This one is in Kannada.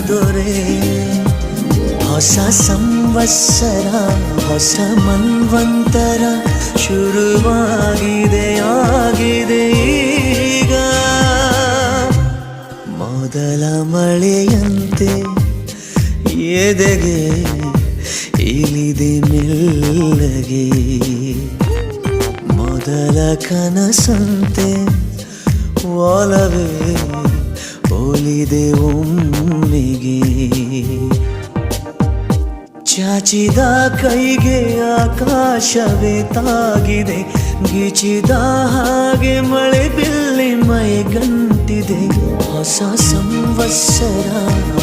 ದೊರೆ. ಹೊಸ ಸಂವತ್ಸರ ಹೊಸ ಮನ್ವಂತರ ಶುರುವಾಗಿದೆ ಆಗಿದೆ ಈಗ. ಮೊದಲ ಮಳೆಯಂತೆ ಎದೆಗೆ ಇಳಿದೆ ಮೆಲ್ಲಗೆ. ಮೊದಲ ಕನಸಂತೆ ಒಲವೇ ಒಲಿದೆ ಒಮ್ಮೆಗೆ. ಚಾಚಿದ ಕೈಗೆ ಆಕಾಶವೇ ತಾಗಿದೆ, ಗೀಚಿದ ಹಾಗೆ ಮಳೆ ಬಿಲ್ಲಿ ಮೈಗಂಟಿದೆ. ಹೊಸ ಸಂವತ್ಸರ